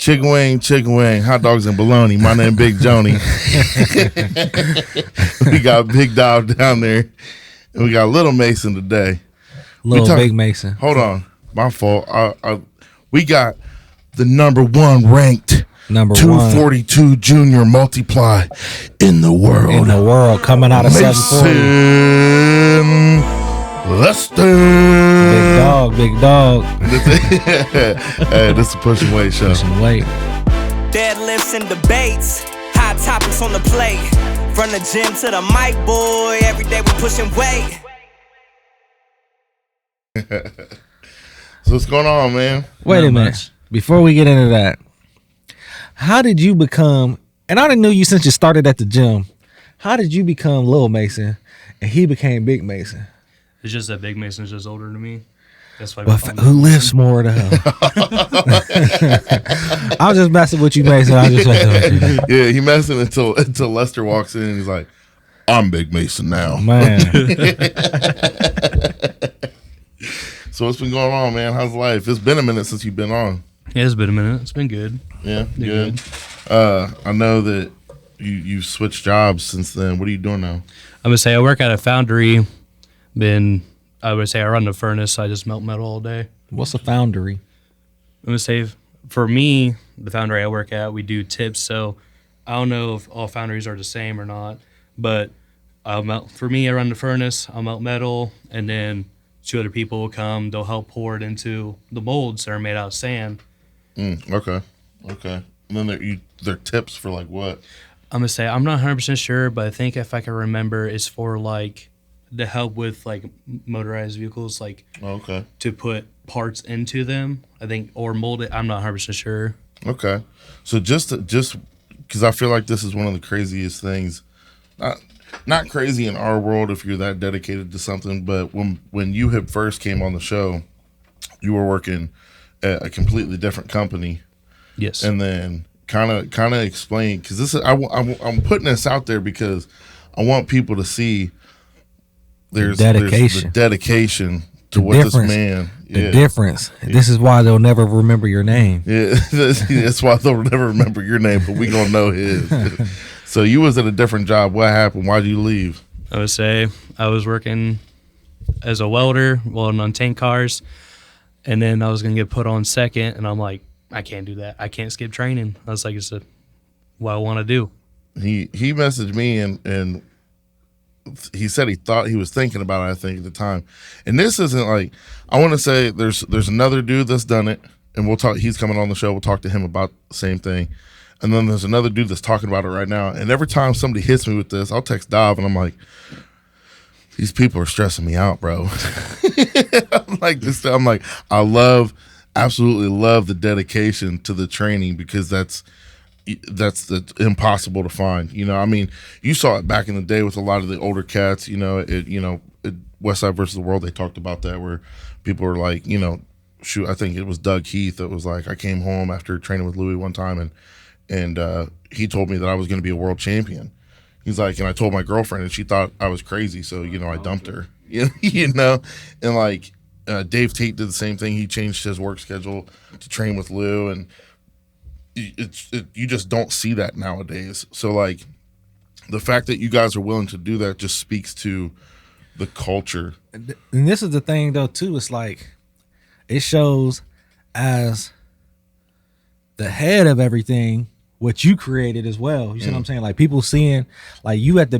Chicken wing, hot dogs and bologna. My name Big Joni. We got Big Dog down there, and we got Little Mason today. Big Mason. Hold on, my fault. We got the #1 ranked 242 junior multiply in the world. In the world, coming out of 740. Lester. Big dog. Hey, this is the Pushing Weight Show. Pushing Weight. Deadlifts and debates, hot topics on the plate. From the gym to the mic, boy, every day we pushing weight. So what's going on, man? Wait a minute. Before we get into that, how did you become, and I didn't know you since you started at the gym, how did you become Lil Mason and he became Big Mason? It's just that Big Mason's just older than me. That's why. Who lifts more though? I was just messing with you, Mason. I was just messing with you. Yeah, he messing until Lester walks in and he's like, "I'm Big Mason now." Man. So what's been going on, man? How's life? It's been a minute since you've been on. Yeah, it's been a minute. It's been good. Yeah, good. I know that you switched jobs since then. What are you doing now? I'm gonna say I work at a foundry. I would say I run the furnace. I just melt metal all day. What's a foundry? I'm gonna say for me, the foundry I work at, we do tips. So I don't know if all foundries are the same or not, but for me, I run the furnace. I'll melt metal, and then 2 other people will come. They'll help pour it into the molds that are made out of sand. Okay. And then they're tips for like what? I'm gonna say I'm not 100% sure, but I think if I can remember, it's for like to help with like motorized vehicles, like to put parts into them. I think or mold it. I'm not 100% sure. Okay, so just because I feel like this is one of the craziest things. Not crazy in our world if you're that dedicated to something, but when you had first came on the show, you were working at a completely different company. Yes. And then kind of explain, because this is I'm putting this out there because I want people to see there's the dedication to what this man. The difference. This is why they'll never remember your name. Yeah, that's why they'll never remember your name, but we gonna know his. So you was at a different job. What happened? Why did you leave? I would say I was working as a welder, welding on tank cars, and then I was going to get put on second, and I'm like, I can't do that. I can't skip training. I was like, it's what I want to do. He messaged me, and he said he thought he was thinking about it, I think, at the time. And this isn't like, I want to say there's another dude that's done it, and we'll talk. He's coming on the show. We'll talk to him about the same thing. And then there's another dude that's talking about it right now. And every time somebody hits me with this, I'll text Dov, and I'm like, these people are stressing me out, bro. I'm like, I absolutely love the dedication to the training, because that's impossible to find. You know, I mean, you saw it back in the day with a lot of the older cats. You know, Westside versus the World, they talked about that, where people were like, shoot, I think it was Doug Heath that was like, I came home after training with Louis one time, and he told me that I was going to be a world champion. He's like, and I told my girlfriend, and she thought I was crazy, so I dumped her. And like Dave Tate did the same thing. He changed his work schedule to train with Lou, and you just don't see that nowadays. So like, the fact that you guys are willing to do that just speaks to the culture. And this is the thing though too. It's like, it shows as the head of everything what you created as well. You see what I'm saying? Like, people seeing like you at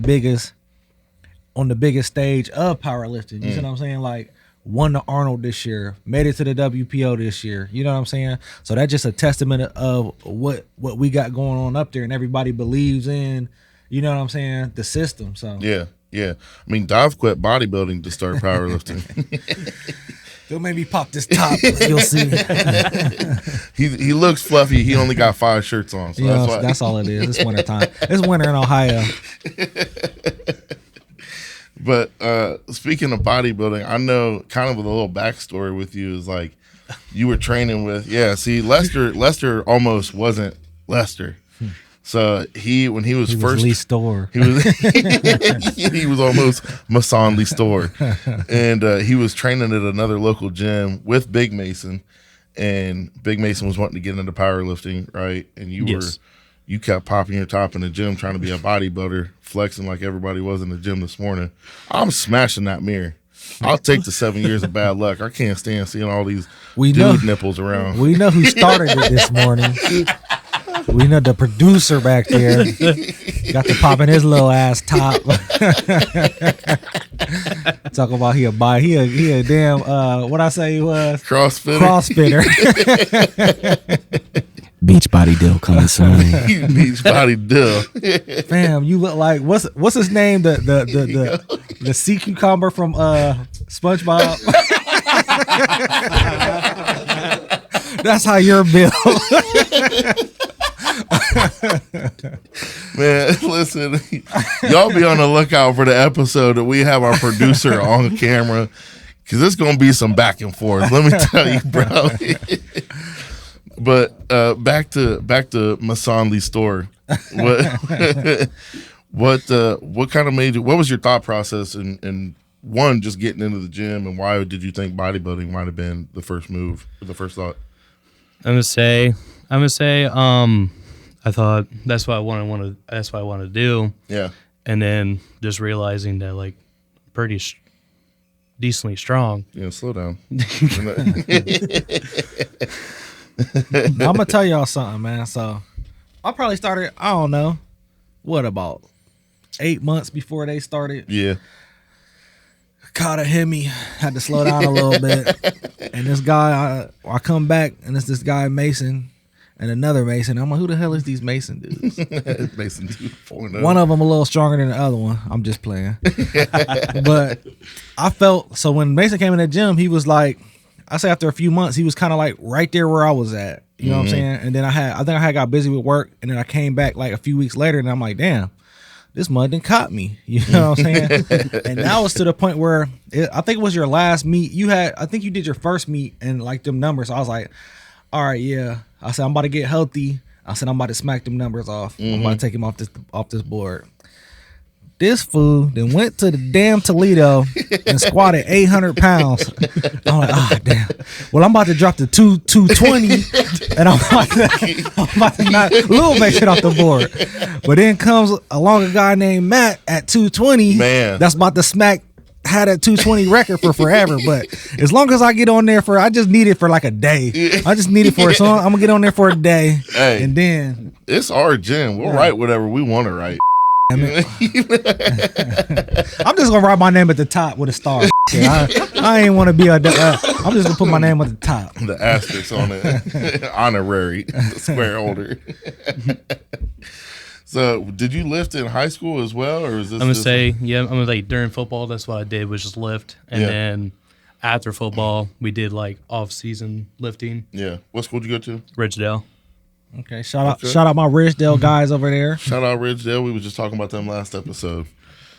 on the biggest stage of powerlifting. You see what I'm saying? Like, won the Arnold this year, made it to the WPO this year. You know what I'm saying? So that's just a testament of what we got going on up there, and everybody believes in, you know what I'm saying, the system. So yeah. I mean, Dov quit bodybuilding to start powerlifting. Don't make me pop this top. You'll see. He looks fluffy. He only got 5 shirts on. So that's all it is. It's winter time. It's winter in Ohio. But speaking of bodybuilding, I know kind of a little backstory with you is like, you were training with, Lester almost wasn't Lester. So when he was first Lee Store. he was almost Masson Lee Store. And he was training at another local gym with Big Mason. and Big Mason was wanting to get into powerlifting, right? And Yes. you kept popping your top in the gym trying to be a bodybuilder, flexing like everybody was in the gym this morning. I'm smashing that mirror. I'll take the 7 years of bad luck. I can't stand seeing all these nipples around. We know who started it this morning. We know the producer back there got to pop in his little ass top. Talk about he a damn what I say he was Crossfitter. Beach body deal coming soon. Beach body deal. Fam, you look like what's his name? The sea cucumber from SpongeBob. That's how you're built. Man, listen, y'all be on the lookout for the episode that we have our producer on camera, because it's gonna be some back and forth. Let me tell you, bro. But back to Masan Lee's store. What kind of made you? What was your thought process in one, just getting into the gym, and why did you think bodybuilding might have been the first move, or the first thought? I'm gonna say, I thought that's what I wanted. That's what I wanted to do. Yeah. And then just realizing that like pretty decently strong. Yeah, slow down. I'm gonna tell y'all something, man. So I probably started, I don't know, what, about 8 months before they started. Yeah. Caught a hit me, had to slow down a little bit. And this guy, I come back and it's this guy Mason and another Mason. I'm like, who the hell is these Mason dudes? Mason 2.0. One of them a little stronger than the other one. I'm just playing. But I felt, so when Mason came in the gym, he was like, I say after a few months, he was kind of like right there where I was at. You know what I'm saying? And then I think I had got busy with work, and then I came back like a few weeks later, and I'm like, damn, this mud done caught me. You know what I'm saying? And that was to the point where I think it was your last meet. I think you did your first meet and like them numbers. So I was like, all right, yeah. I said, I'm about to get healthy. I said, I'm about to smack them numbers off. I'm about to take him off this board. This fool then went to the damn Toledo and squatted 800 pounds. I'm like, damn. Well, I'm about to drop to 220, and I'm about to knock Lil Mason off the board. But then comes along a guy named Matt at 220. Man. That's about to had a 220 record for forever. But as long as I get on there I just need it for like a day. I just need it for it. So I'm going to get on there for a day. Hey, and then it's our gym. We'll write whatever we want to write. I'm just gonna write my name at the top with a star. I ain't want to be I'm just gonna put my name at the top. The asterisk on it. Honorary square holder. So, did you lift in high school as well, or is this? I'm gonna say, yeah. I'm gonna say during football, that's what I did, was just lift, and then after football, we did like off-season lifting. Yeah. What school did you go to? Ridgedale. Okay, shout out my Ridgedale guys over there. Shout out Ridgedale. We were just talking about them last episode.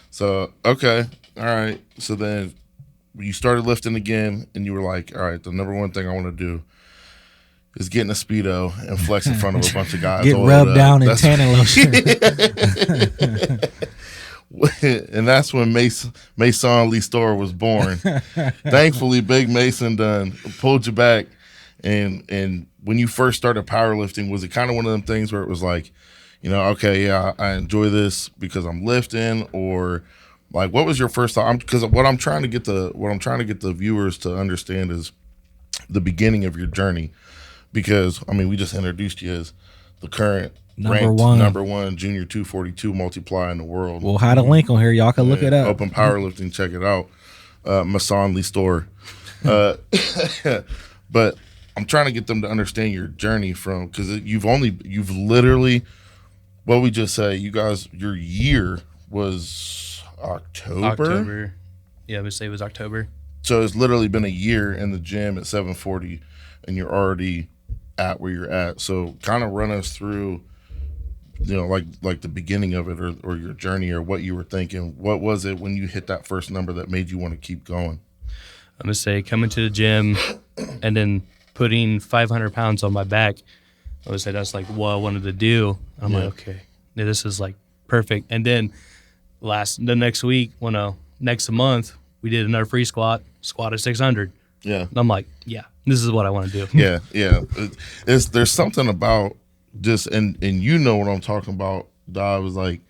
So, okay. All right. So then you started lifting again, and you were like, all right, the number one thing I want to do is get in a Speedo and flex in front of a bunch of guys. Get rubbed down in tanning lotion. And that's when Mason Lee Store was born. Thankfully, Big Mason done pulled you back. And when you first started powerlifting, was it kind of one of them things where it was like, you know, okay, yeah, I enjoy this because I'm lifting, or like, what was your first thought? Because what I'm trying to get the viewers to understand is the beginning of your journey. Because I mean, we just introduced you as the current number one junior 242 multiply in the world. We'll have a link on here. Y'all can look it up. Open powerlifting, check it out. Mason Lee Store. But I'm trying to get them to understand your journey from, because you've literally, what we just say, you guys, your year was October. Yeah, we say it was October. So it's literally been a year in the gym at 740, and you're already at where you're at. So kind of run us through, you know, like the beginning of it, or your journey, or what you were thinking. What was it when you hit that first number that made you want to keep going? I'm gonna say coming to the gym and then putting 500 pounds on my back. I would say that's like what I wanted to do. I'm like, okay, this is like perfect. And then the next week, next month, we did another free squat at 600. Yeah. And I'm like, yeah, This is what I want to do. Yeah, yeah. There's something about just and you know what I'm talking about. I was like,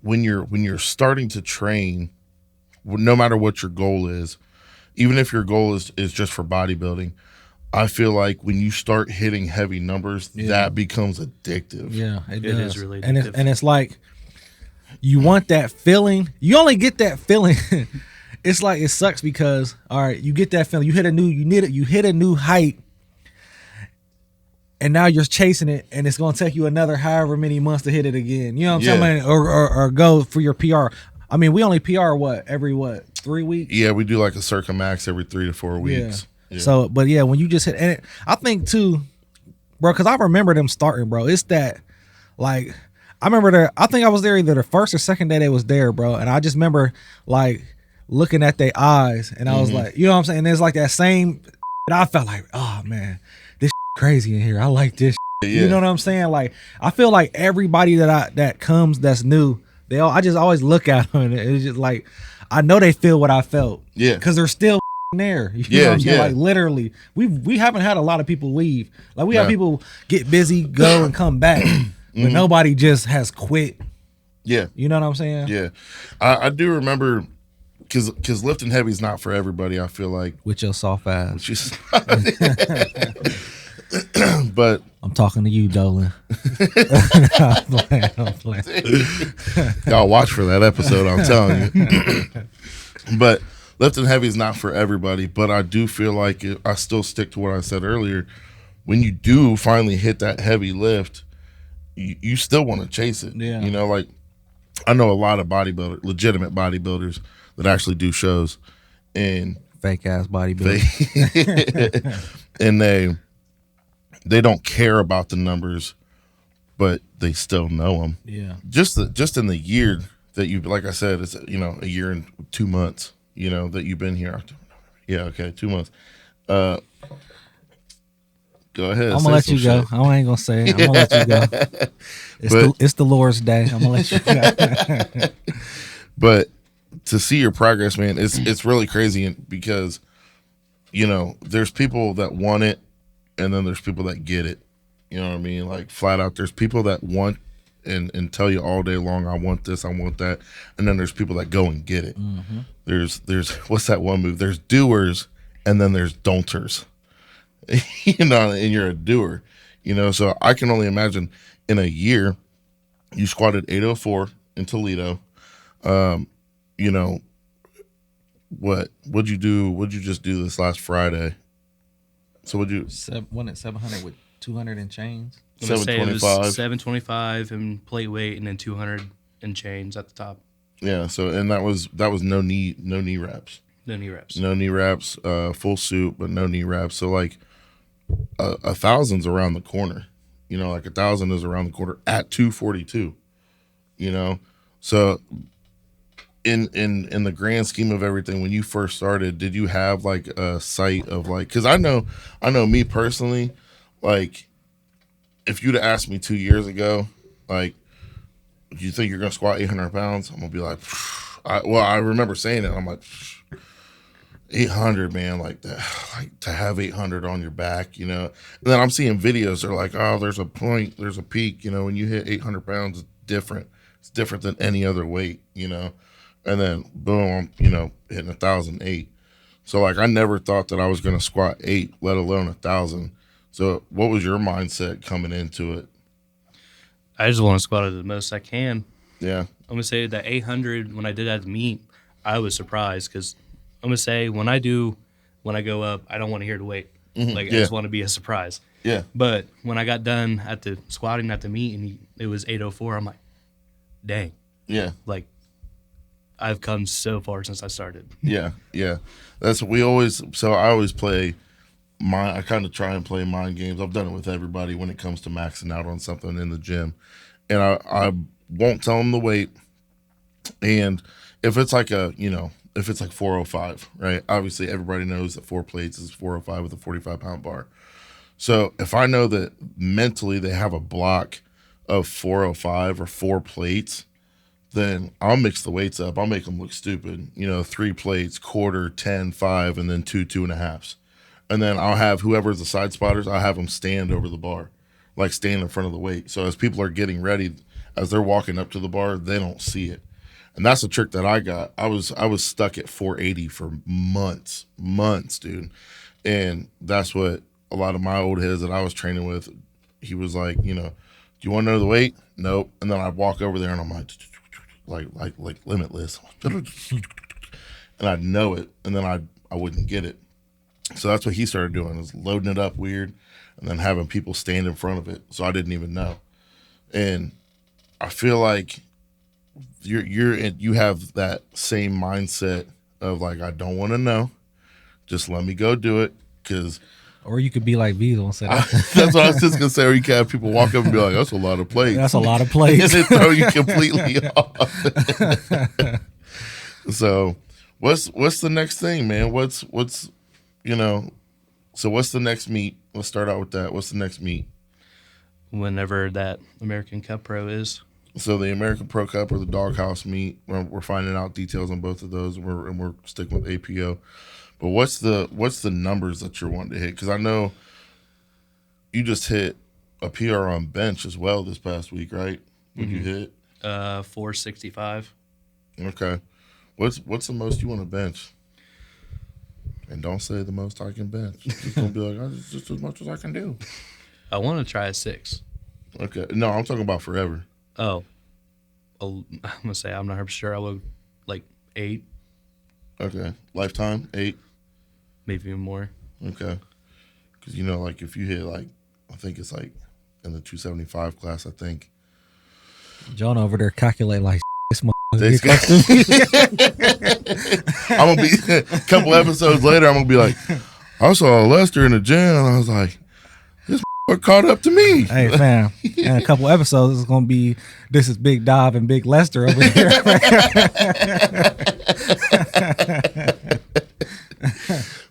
when you're starting to train, no matter what your goal is, even if your goal is just for bodybuilding, I feel like when you start hitting heavy numbers, that becomes addictive. Yeah, It is really and addictive. it's like you want that feeling. You only get that feeling. It's like it sucks because all right, you get that feeling. You hit a new height, and now you're chasing it, and it's gonna take you another however many months to hit it again. You know what I'm saying? Or go for your PR. I mean, we only PR every 3 weeks? Yeah, we do like a Circa Max every 3 to 4 weeks. Yeah. So, but yeah, when you just hit, and I think too, bro, because I remember them starting, bro. It's that, like, I remember I think I was there either the first or second day they was there, bro. And I just remember, like, looking at their eyes, and I was like, you know what I'm saying? And it's like that same, and I felt like, oh, man, this crazy in here. I like this. Yeah. You know what I'm saying? Like, I feel like everybody that comes that's new, I just always look at them, and it's just like, I know they feel what I felt. Yeah. Because they're still there. You know what I'm saying? Like, literally, we haven't had a lot of people leave. Like, we have people get busy, go, and come back. But nobody just has quit. Yeah. You know what I'm saying? Yeah. I do remember, because lifting heavy is not for everybody, I feel like. With your soft ass. But I'm talking to you, Dolan. I'm playing. y'all watch for that episode, I'm telling you. But lifting heavy is not for everybody, but I do feel like I still stick to what I said earlier. When you do finally hit that heavy lift, you still want to chase it. Yeah. You know, like, I know a lot of legitimate bodybuilders that actually do shows, and Fake ass bodybuilder. and they don't care about the numbers, but they still know them. Yeah. Just in the year that you, like I said, it's, you know, a year and 2 months, you know, that you've been here. Yeah, okay, 2 months. Go ahead. I'm gonna let you go. I ain't gonna say it. I'm gonna let you go. It's the Lord's day. I'm gonna let you go. But to see your progress, man, it's really crazy because, you know, there's people that want it, and then there's people that get it. You know what I mean? Like, flat out, there's people that want and tell you all day long, I want this, I want that, and then there's people that go and get it. Mm-hmm. There's what's that one move? There's doers, and then there's don'ters. You know, and you're a doer. You know, so I can only imagine in a year, you squatted 804 in Toledo. You know, what'd you do? What'd you just do this last Friday? So what'd you? One at 700 with 200 and chains. 725. 725 and plate weight, and then 200 and chains at the top. Yeah. So, and that was no knee reps. No knee reps. No knee reps. Full suit, but no knee reps. So like, 1,000's around the corner. You know, like 1,000 is around the corner at 242. You know, so in the grand scheme of everything, when you first started, did you have like a sight of like? Because I know me personally, like, if you'd have asked me 2 years ago, like, do you think you're gonna squat 800 pounds? I'm gonna be like, I remember saying it. I'm like, 800, man, like that, like to have 800 on your back, you know. And then I'm seeing videos. They're like, oh, there's a point, there's a peak. You know, when you hit 800 pounds, it's different. It's different than any other weight, you know. And then boom, you know, hitting 1,008. So like, I never thought that I was gonna squat 8, let alone 1,000. So what was your mindset coming into it? I just want to squat it the most I can. Yeah. I'm gonna say that 800 when I did at the meet, I was surprised because I'm gonna say when I go up, I don't want to hear the weight. Mm-hmm. Like, I just want to be a surprise. Yeah. But when I got done at the squatting at the meet and it was 804, I'm like, dang. Yeah. Like, I've come so far since I started. Yeah. Yeah. That's I always play I kind of try and play mind games. I've done it with everybody when it comes to maxing out on something in the gym. And I won't tell them the weight. And if it's like if it's like 405, right? Obviously, everybody knows that 4 plates is 405 with a 45-pound bar. So if I know that mentally they have a block of 405 or 4 plates then I'll mix the weights up. I'll make them look stupid. 3 plates, quarter, 10, 5, and then 2 2.5s. And then I'll have whoever's the side spotters, I'll have them stand over the bar, like stand in front of the weight. So as people are getting ready, as they're walking up to the bar, they don't see it. And that's the trick that I got. I was stuck at 480 for months, dude. And that's what a lot of my old heads that I was training with, he was like, do you want to know the weight? Nope. And then I'd walk over there and I'm like limitless. And I'd know it. And then I wouldn't get it. So that's what he started doing, is loading it up weird and then having people stand in front of it. So I didn't even know. And I feel like you have that same mindset of like, I don't want to know. Just let me go do it. Or you could be like Beazle and say that's what I was just gonna say. Or you can have people walk up and be like, "That's a lot of plates." That's a lot of plates. And they throw you completely off. So, what's the next thing, man? What's So what's the next meet? Let's start out with that. What's the next meet? Whenever that American Cup Pro is. So the American Pro Cup or the Doghouse meet, we're finding out details on both of those, and we're sticking with APO. But what's the numbers that you're wanting to hit? Because I know you just hit a PR on bench as well this past week, right? What you hit? 465. Okay. What's the most you want to bench? And don't say the most I can bench. You're gonna be like, it's just as much as I can do. I want to try a 6. Okay. No, I'm talking about forever. Oh. I'm gonna say I'm not sure. I would like 8. Okay. Lifetime 8. Maybe even more. Okay. Because, like if you hit I think it's like in the 275 class, I think. John over there calculate like this I'm going to be, a couple episodes later, I'm going to be like, I saw Lester in the gym, and I was like, this caught up to me. Hey, fam. In a couple episodes, it's going to be, this is Big Dov and Big Lester over here.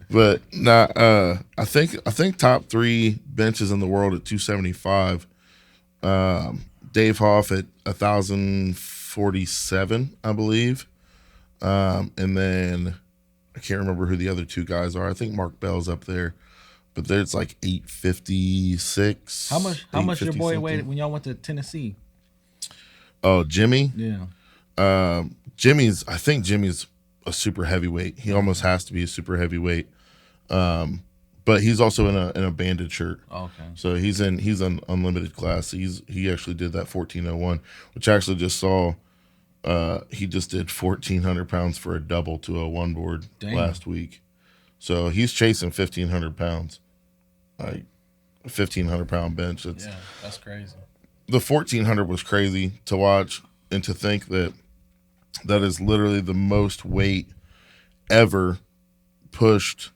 But I think top 3 benches in the world at 275. Dave Hoff at 1,047, I believe, and then I can't remember who the other 2 guys are. I think Mark Bell's up there, but there's like 856. How much your boy weighed when y'all went to Tennessee? Oh, Jimmy. Yeah. I think Jimmy's a super heavyweight. He almost has to be a super heavyweight. But he's also in a banded shirt. Oh, okay. So he's in unlimited class. He actually did that 1401, which I actually just saw. He just did 1,400 pounds for a double to a one board last week. So he's chasing 1,500 pounds, like a 1,500 pound bench. That's crazy. The 1,400 was crazy to watch and to think that is literally the most weight ever pushed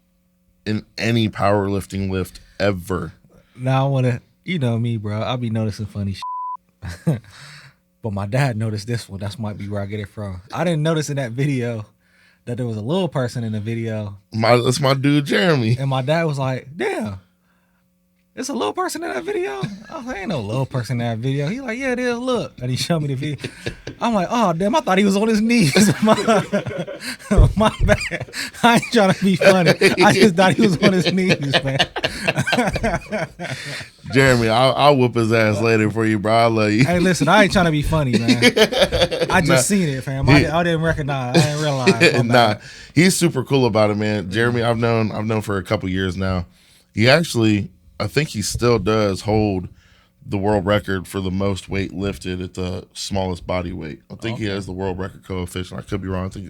in any powerlifting lift ever. Now I want to, me, bro. I'll be noticing funny shit. But my dad noticed this one. That might be where I get it from. I didn't notice in that video that there was a little person in the video. That's my dude, Jeremy. And my dad was like, damn, it's a little person in that video? I was like, ain't no little person in that video. He's like, yeah, it is, look. And he showed me the video. I'm like, oh, damn, I thought he was on his knees. My bad. I ain't trying to be funny. I just thought he was on his knees, man. Jeremy, I'll whoop his ass later for you, bro. I love you. Hey, listen, I ain't trying to be funny, man. I just seen it, fam. I didn't recognize. I didn't realize. Nah, he's super cool about it, man. Jeremy, I've known for a couple years now. He actually, I think he still does hold the world record for the most weight lifted at the smallest body weight. I think he has the world record coefficient. I could be wrong. I think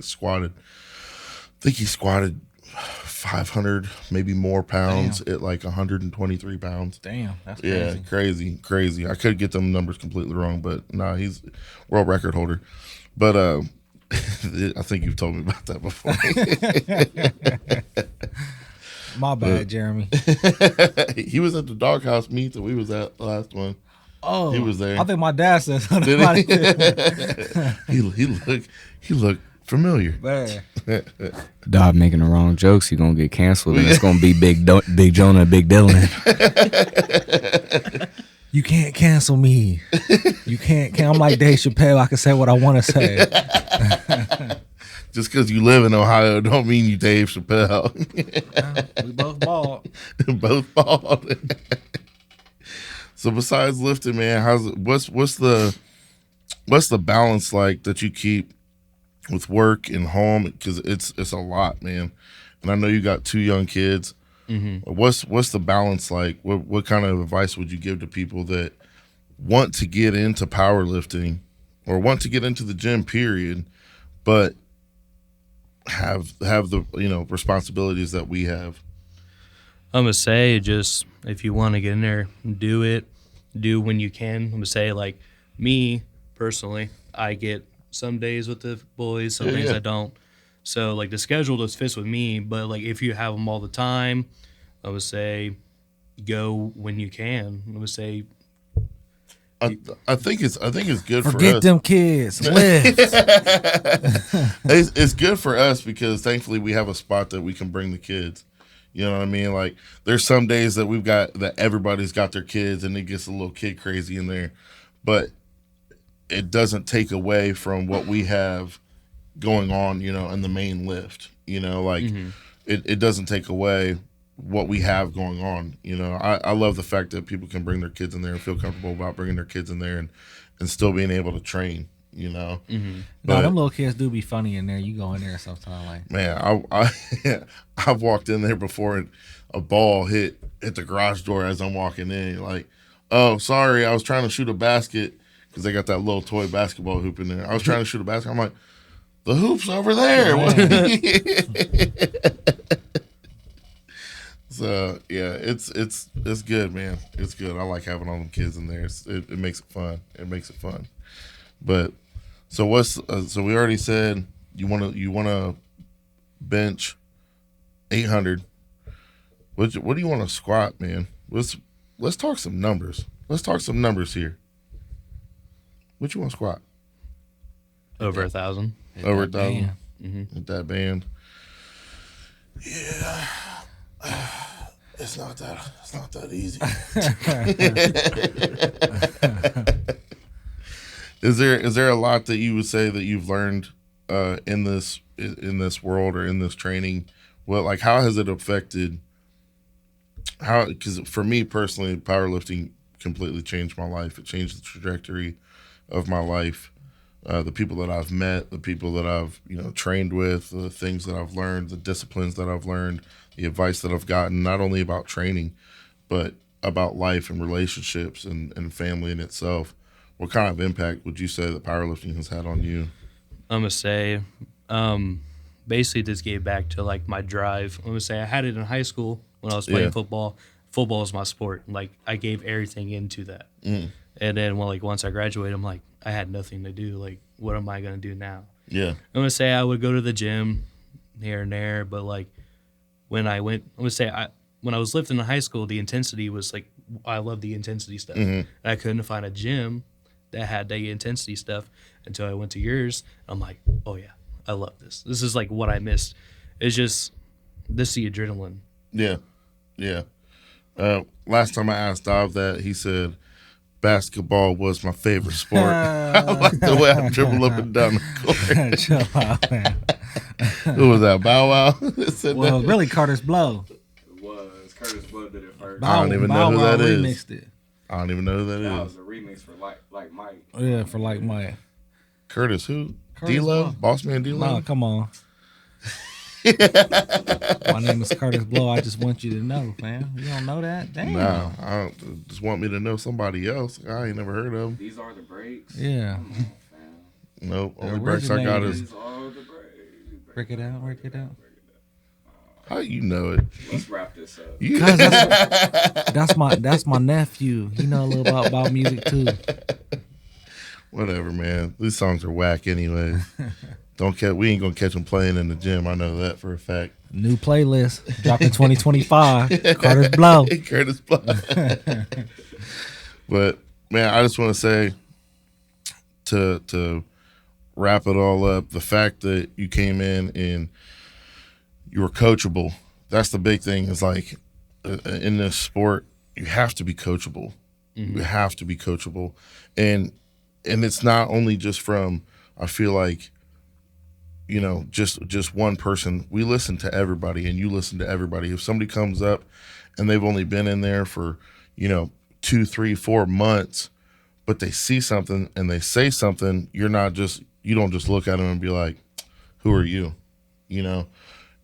he squatted 500, maybe more pounds at like 123 pounds. Damn, that's crazy. Yeah, crazy. I could get them numbers completely wrong, but nah, he's world record holder. But I think you've told me about that before. My bad, Jeremy. He was at the Doghouse meet that we was at the last one. Oh, he was there. I think my dad said something about it. He looked familiar. Man. Dog making the wrong jokes, he gonna get canceled, and it's gonna be Big Jonah and Big Dylan. You can't cancel me. You can't. I'm like Dave Chappelle. I can say what I want to say. Just because you live in Ohio don't mean you Dave Chappelle. We both bald. Both bald. So besides lifting, man, what's the balance like that you keep with work and home? Because it's a lot, man. And I know you got 2 young kids. Mm-hmm. What's the balance like? What kind of advice would you give to people that want to get into powerlifting or want to get into the gym, period, but have the responsibilities that we have? I'm gonna say, just if you want to get in there, do it. Do when you can. I'm gonna say, like me personally, I get some days with the boys, some days I don't. So like the schedule just fits with me. But like if you have them all the time, I would say go when you can. I would say. I think it's good for us. Forget them kids. Live. It's good for us because thankfully we have a spot that we can bring the kids. You know what I mean? Like there's some days that everybody's got their kids and it gets a little kid crazy in there, but it doesn't take away from what we have going on, in the main lift. It doesn't take away what we have going on. I love the fact that people can bring their kids in there and feel comfortable about bringing their kids in there and still being able to train. Mm-hmm. No, them little kids do be funny in there. You go in there sometime, like, man, I've walked in there before and a ball hit the garage door as I'm walking in. Like, oh, sorry, I was trying to shoot a basket because they got that little toy basketball hoop in there. I was trying to shoot a basket. I'm like, the hoop's over there. So yeah, it's good, man. It's good. I like having all them kids in there. It makes it fun. It makes it fun. But so so we already said you want to bench 800. What do you want to squat, man? Let's talk some numbers. Let's talk some numbers here. What you want to squat? Over 1,000. Over 1,000. Mm-hmm. With that band. Yeah. It's not that easy. Is there a lot that you would say that you've learned in this world or in this training? Well, how has it affected because for me personally, powerlifting completely changed my life. It changed the trajectory of my life. The people that I've met, the people that I've trained with, the things that I've learned, the disciplines that I've learned, the advice that I've gotten, not only about training, but about life and relationships and family in itself. What kind of impact would you say that powerlifting has had on you? I'm gonna say, basically this gave back to like my drive. I'm gonna say I had it in high school when I was playing football. Football is my sport. Like I gave everything into that. And then once I graduated, I'm like, I had nothing to do. Like, what am I gonna do now? Yeah. I'm gonna say I would go to the gym here and there, but like when I went, I'm gonna say when I was lifting in high school, the intensity was like, I love the intensity stuff. And I couldn't find a gym that had the intensity stuff until I went to yours. I'm like, oh yeah, I love this. This is like what I missed. It's just the adrenaline. Yeah. Yeah. Last time I asked Dov that, he said basketball was my favorite sport. I like the way I dribble up and down the court. Chill out, man. Who was that? Bow Wow? Well, really, Carter's Blow. It was. Curtis Blow did it first. I don't even know who that is. Remixed it. I don't even know who that is. That was a remix for Like Mike. Yeah, for Like Mike. Curtis who? Curtis D-Lo? Blow. Boss Man D-Lo? No, come on. My name is Curtis Blow. I just want you to know, fam. You don't know that? Damn. Nah, I don't, just want me to know somebody else. I ain't never heard of them. These are the breaks. Yeah. Nope. Only breaks I got is. These are the breaks. Break it out. Break it out. How you know it? Let's wrap this up. That's my nephew. He know a little about music too. Whatever, man. These songs are whack anyway. We ain't gonna catch them playing in the gym. I know that for a fact. New playlist dropping 2025. Carter's Blow. Curtis Blow. But man, I just want to say to wrap it all up, the fact that you came in and you were coachable. That's the big thing. Is like in this sport, you have to be coachable. You have to be coachable, and it's not only just from, I feel like, you know, just one person. We listen to everybody, and you listen to everybody. If somebody comes up and they've only been in there for, you know, 2, 3, 4 months, but they see something and they say something, you don't just look at them and be like, who are you? You know,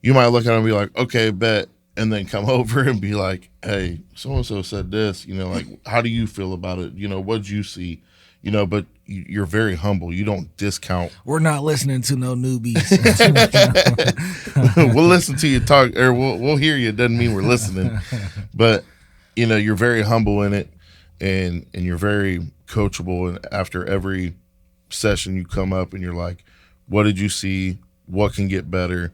you might look at them and be like, okay, bet. And then come over and be like, hey, so-and-so said this, you know, like, how do you feel about it? You know, what'd you see? You know, but you're very humble. You don't discount. We're not listening to no newbies. We'll listen to you talk, or we'll hear you. It doesn't mean we're listening. But, you know, you're very humble in it, and you're very coachable. And after every session you come up and you're like, what did you see? What can get better?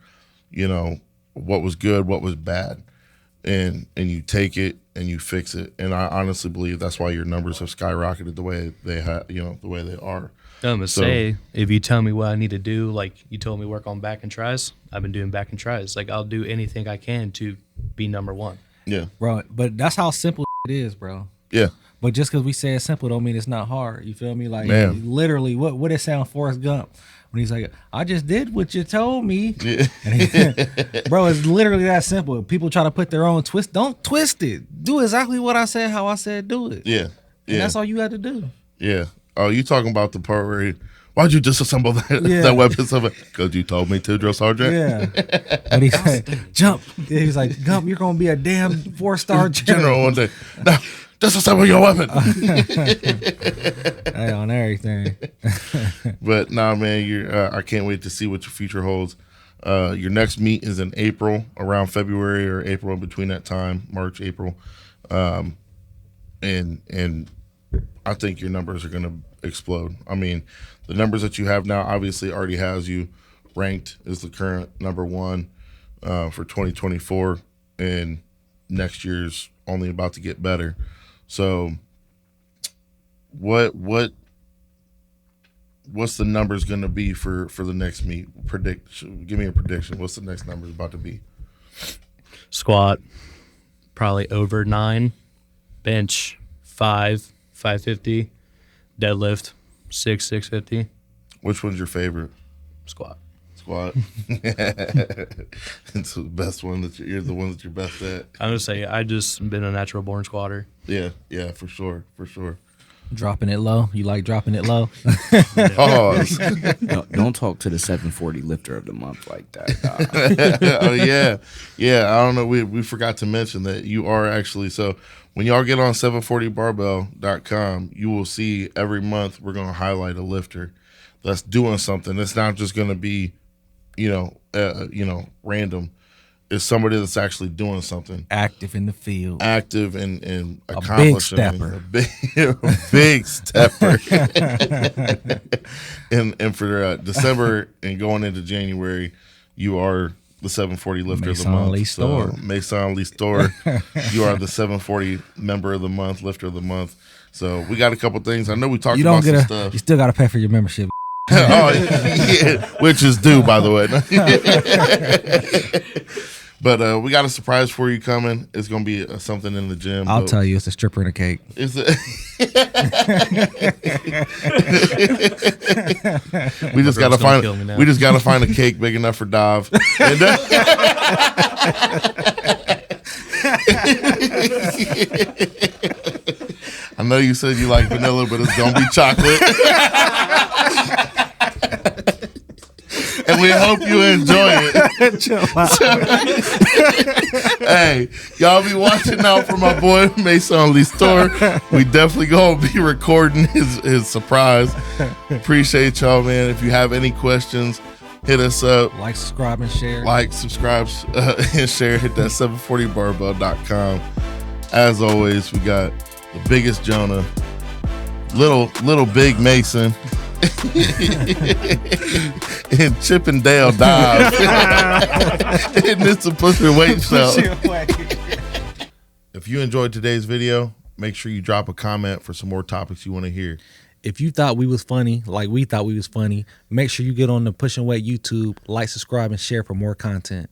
You know, what was good? What was bad? And you take it and you fix it. And I honestly believe that's why your numbers have skyrocketed the way they have, you know, the way they are. I'm gonna say, if you tell me what I need to do, like you told me work on back and tries, I've been doing back and tries. Like I'll do anything I can to be number one. Yeah. Bro, but that's how simple it is, bro. Yeah. But just because we say it's simple don't mean it's not hard. You feel me? Like, Man. literally, what it sound Forrest Gump when he's like, I just did what you told me. Yeah. And bro, it's literally that simple. People try to put their own twist. Don't twist it. Do exactly what I said, how I said do it. Yeah. And that's all you had to do. Yeah. Oh, you talking about the part where why'd you disassemble that, Yeah. that weapon? Because you told me to, drill sergeant. Yeah. But he said, jump. Yeah, he's like, Gump, you're going to be a damn 4-star General one day. Now, disassemble your weapon. Hey, on everything. But nah, man, I can't wait to see what your future holds. Your next meet is in April, around February or April, in between that time, March, April. And I think your numbers are going to explode. I mean, the numbers that you have now obviously already has you ranked as the current number one for 2024, and next year's only about to get better. So what's the numbers going to be for the next meet? Give me a prediction. What's the next numbers about to be? Squat, probably over 9. Bench, 5, 550. Deadlift, 6, 650. Which one's your favorite? Squat. Squat. It's the best one that you're the one that you're best at. I'm gonna say I just been a natural born squatter. Yeah, for sure. Dropping it low. You like dropping it low? Pause. Don't talk to the 740 lifter of the month like that. Oh yeah. I don't know. We forgot to mention that you are actually, so when y'all get on 740barbell.com, you will see every month we're gonna highlight a lifter that's doing something. It's not just gonna be, random. It's somebody that's actually doing something. Active in the field. Active and A accomplishing. big stepper. A big stepper. and for December and going into January, you are the 740 lifter of the month. Maison Listor. You are the 740 member of the month, lifter of the month. So we got a couple things. I know we talked about some stuff. You still got to pay for your membership. Oh, yeah, which is due, by the way. But we got a surprise for you coming. It's gonna be something in the gym. I'll tell you, it's a stripper and a cake. It's we just gotta find a cake big enough for Dov. And, I know you said you like vanilla, but it's gonna be chocolate. And we hope you enjoy it. Hey, y'all be watching out for my boy Mason Listor. We definitely gonna be recording his surprise. Appreciate y'all, man. If you have any questions, hit us up. Like, subscribe, and share. Like, subscribe, and share. Hit that 740barbell.com. As always, we got the biggest Jonah, little big Mason, and Chip and Dale Dive. And it's a push and weight show. If you enjoyed today's video, make sure you drop a comment for some more topics you want to hear. If you thought we was funny, like we thought we was funny, make sure you get on the Push and Weight YouTube, like, subscribe, and share for more content.